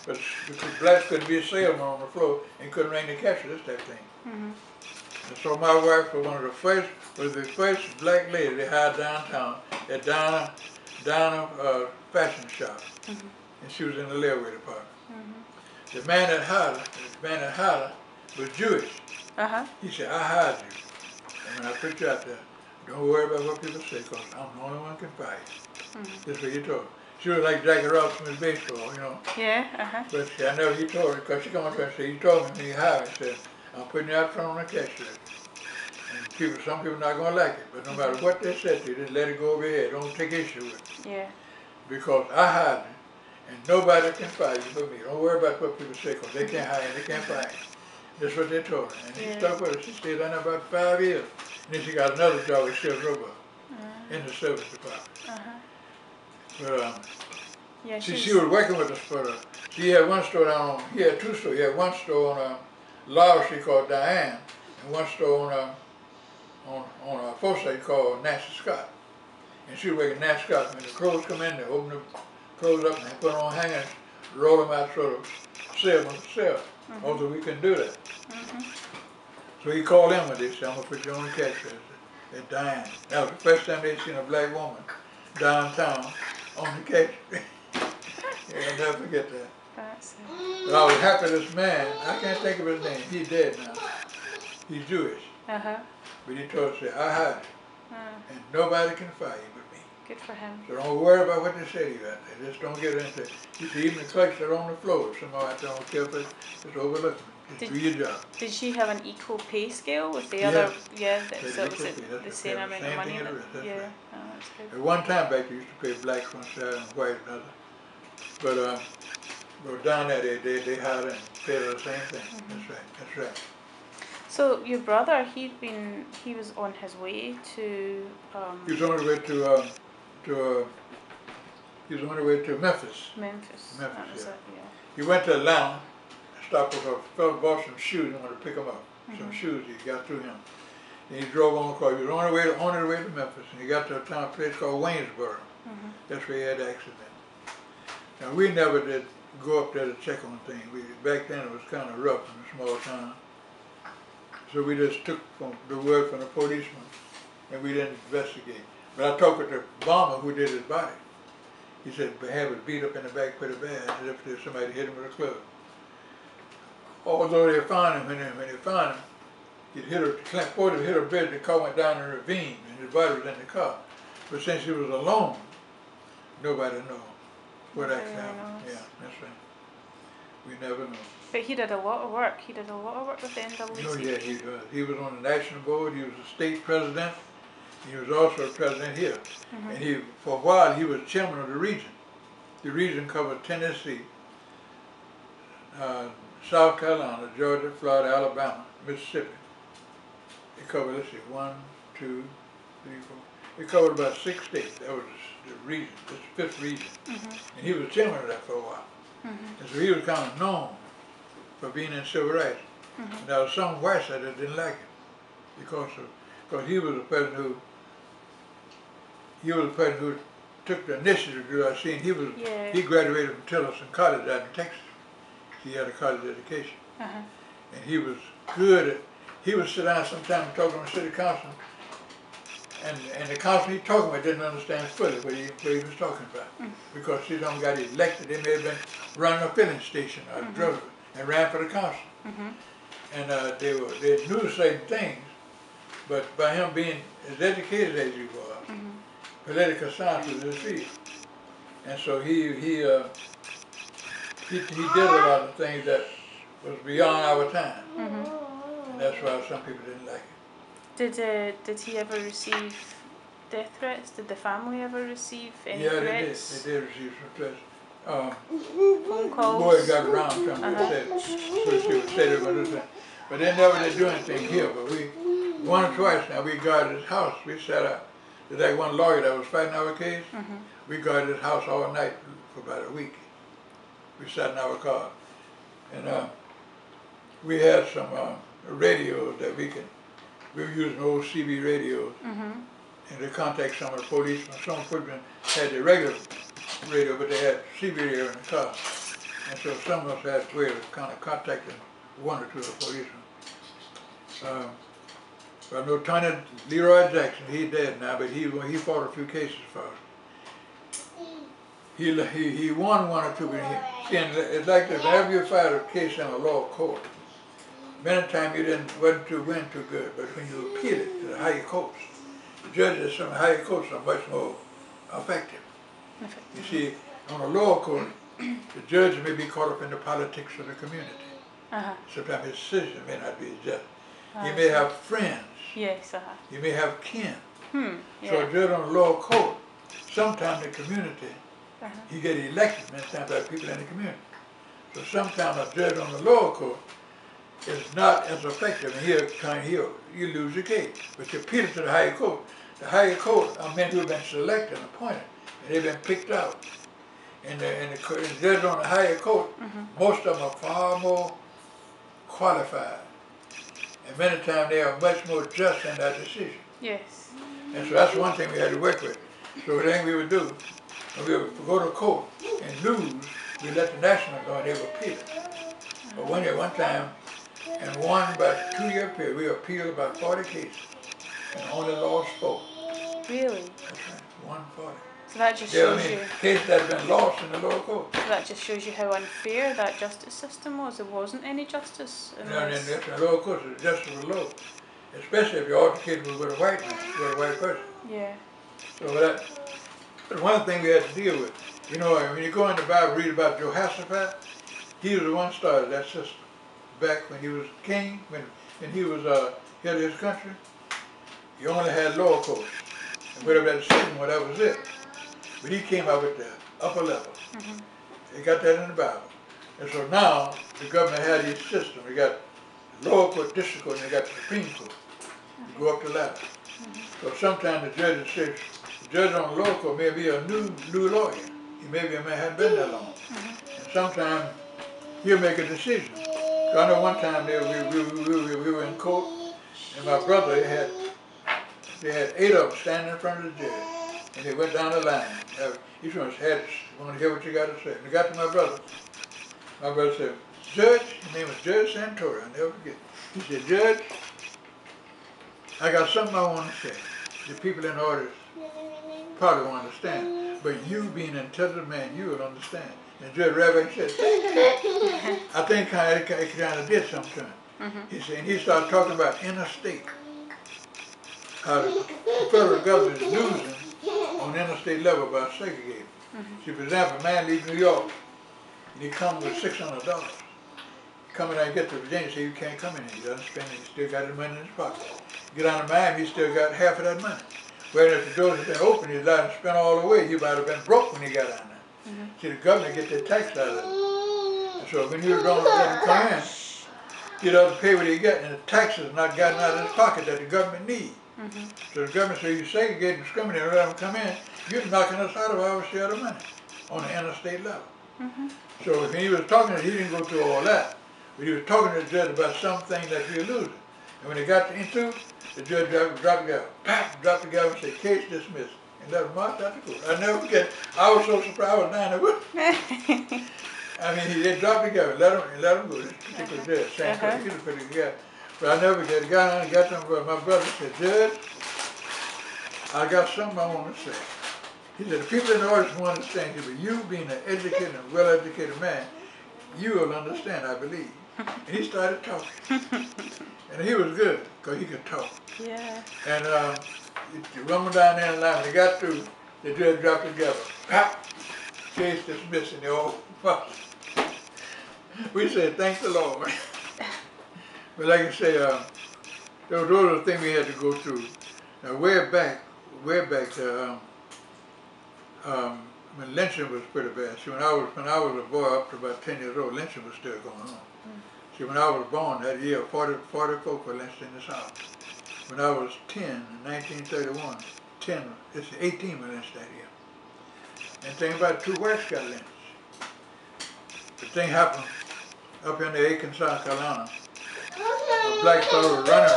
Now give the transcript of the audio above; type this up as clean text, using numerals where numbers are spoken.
but because blacks couldn't be a salesman on the floor and couldn't ring the cashier, this type of thing. And so my wife was the first black lady they hired downtown at Donna fashion shop, and she was in the layaway department. The man that hired her was Jewish. He said, I hired you, and when I put you out there, don't worry about what people say, because I'm the only one who can fire you. That's what he told her. She was like Jackie Robinson in baseball, you know. Yeah, But I know he told her, because she come up to her and said, you told me when you hired me, he said, I'm putting you out front on the cashier. And some people not going to like it, but no matter what they said to you, just let it go over your head. Don't take issue with it. yeah. Because I hired you, and nobody can fire you but me. Don't worry about what people say, because they can't hire you, they can't fire you. That's what they told her. And she stuck with her. She stayed down there about 5 years. And then she got another job with Shell Robot in the service department. But Yeah, she was working with us for she had one store down on, he had two stores. He had one store on Laurel Street called Diane, and one store on 4th Street called N.A.A.C.P. And she was working N.A.A.C.P. When the clothes come in, they open the clothes up and they put them on hangers, roll them out so the salesman could sell. Although we couldn't do that. So he called in with this, said, I'm going to put you on the cash register at Diane. That was the first time they'd seen a black woman downtown on the cash register. Yeah, I'll never forget that. That's it. But I was happy this man, I can't think of his name, he's dead now. He's Jewish. But he told us, I hired you, and nobody can fire you but me. Good for him. So don't worry about what they say to you out there. Just don't get into it. You see, even the clerks are on the floor. Somehow out there don't care if it's overlooking. Just do your job. Did she have an equal pay scale with the other? Yeah, so it was it the same amount of money? Yeah, right. oh, that's good. At one time back, they used to pay blacks one side and white another. But down there, they hired and paid her the same thing. That's right. So your brother, he was on his way to. He was on his way to Memphis. Memphis. Yeah. Yeah. He went to Atlanta, stopped with a fellow, bought some shoes and wanted to pick them up. Some shoes he got through him. And he drove on the car. He was on his way to Memphis, and he got to a town place called Waynesboro. That's where he had the accident. Now we never did go up there to check on things. Back then it was kind of rough in a small town. So we just took the word from the policeman, and we didn't investigate. But I talked with the bomber who did his body. He said, have it beat up in the back pretty bad, as if somebody hit him with a club. Although they found him, when they found him, he'd hit a bridge, the car went down a ravine, and his body was in the car. But since he was alone, nobody knows what actually happened. Yeah, that's right. We never know. But he did a lot of work. He did a lot of work with the N.A.A.C.P. Oh yeah, he was. He was on the national board. He was a state president. He was also a president here. And for a while, he was chairman of the region. The region covered Tennessee, South Carolina, Georgia, Florida, Alabama, Mississippi. It covered, let's see, 1, 2, 3, 4. It covered about 6 states. That was the region, the 5th region. And he was chairman of that for a while. And so he was kind of known for being in civil rights. And there was some white side that didn't like him because he was the person who took the initiative to do our scene. He graduated from Tillerson College out in Texas. He had a college education. And he was good at, he would sit down sometime and talk to the city council, and the council he talking about didn't understand fully what he was talking about. Because he don't got elected, they may have been running a filling station or a drug and ran for the council. And they knew the same things, but by him being as educated as he was, political science was his field. And so he did a lot of things that was beyond our time. And that's why some people didn't like it. Did he ever receive death threats? Did the family ever receive any threats? They did receive some threats. Phone calls? Boy got around something said, so she would say they were going to do something. But they never did do anything here. But we, once or twice now, we guarded his house. We sat out. There's like one lawyer that was fighting our case. We guarded his house all night for about a week. We sat in our car. And we had some radios that we were using old CB radios. And to contact some of the policemen. Some policemen had the regular radio, but they had CB radio in the car. And so some of us had ways of kind of contacting one or two of the policemen. I know Tony Leroy Jackson, he's dead now, but he fought a few cases for us. He won one or two, but it's like this, whenever you fight a case in a law court, many times you wasn't win too good, but when you appeal it to the higher courts, the judges from the higher courts are much more effective. You see, on a lower court, the judge may be caught up in the politics of the community. Sometimes his decision may not be just. You may have friends. Yes. You may have kin. Yeah. So a judge on a lower court, sometimes the community, he get elected many times by people in the community. So sometimes a judge on the lower court is not as effective, and you lose your case. But you appeal it to the higher court. The higher court are men who have been selected and appointed, and they've been picked out. And the judge on the higher court, most of them are far more qualified. And many times they are much more just in their decision. Yes. And so that's one thing we had to work with. So the thing we would do, when we would go to court and lose, we let the national go and they would appeal it. But one time, in about 2 year period, we appealed about 40 cases and only lost 4. Really? That's right, 140. So that just shows you. Cases that have been lost in the lower court. So that just shows you how unfair that justice system was. There wasn't any justice in this. In the lower courts, the justice was low, especially if you're altercated with a white man, with a white person. Yeah. So but one thing we had to deal with, when you go in the Bible, read about Jehoshaphat, he was the one who started that system. Back when he was king, when he was head of his country, you only had lower courts. And whatever that decision was, that was it. But he came up with the upper level. They got that in the Bible. And so now, the government had these systems. They got the lower court, district court, and they got the Supreme Court. You go up the ladder. So sometimes the judge on the lower court may be a new lawyer. He maybe a man hadn't been that long. And sometimes he'll make a decision. So I know one time we were in court, and my brother, they had 8 of them standing in front of the judge, and they went down the line. Each one had want to hear what you got to say. And they got to my brother. My brother said, "Judge," his name was Judge Santori, I'll never forget. He said, "Judge, I got something I want to say. The people in the audience probably won't understand, but you being an intelligent man, you will understand." And Judge Rabbi said, I think it kind of did something to him. He said, and he started talking about interstate, how the federal government is losing on interstate level by segregating. See, for example, a man leaves New York, and he comes with $600. Coming out and get to Virginia, say you can't come in here. He doesn't spend it. He still got his money in his pocket. Get on to Miami, he still got half of that money. Whereas if the doors had been open, he'd let him spend all the way. He might have been broke when he got on there. See, the government get their tax out of it. And so when you're going to let him come in, he doesn't pay what he get, and the taxes not gotten out of his pocket that the government needs. So the government says, you segregate and discriminate and let them come in, you're knocking us out of our share of money on the interstate level. So when he was talking, he didn't go through all that. But he was talking to the judge about something that we're losing. And when they got into, the judge dropped the gavel, pap, dropped the gavel and said, "Case dismissed." And let him march out the court. I never forget, I was so surprised, I was down there with him. I mean, he dropped the gavel, let him go. This particular judge, he was a pretty good guy. But I never forget, the guy got to him, my brother said, "Judge, I got something I want to say." He said, "The people in the audience won't understand you, but you being an educated and well-educated man, you will understand, I believe." And he started talking. And he was good, because he could talk. Yeah. And he rumbled down there in line. When he got through, the judge dropped the gavel. Pop! Case dismissed in the old fuss. We said, "Thank the Lord." But like I say, those are the things we had to go through. Now, way back, when lynching was pretty bad. See, when I was a boy up to about 10 years old, lynching was still going on. See, when I was born that year, 40 folk were lynched in the South. When I was 10, in 1931, 18 were lynched that year. And the thing about it, 2 whites got lynched. The thing happened up in the Aiken, South Carolina. A black fellow was running.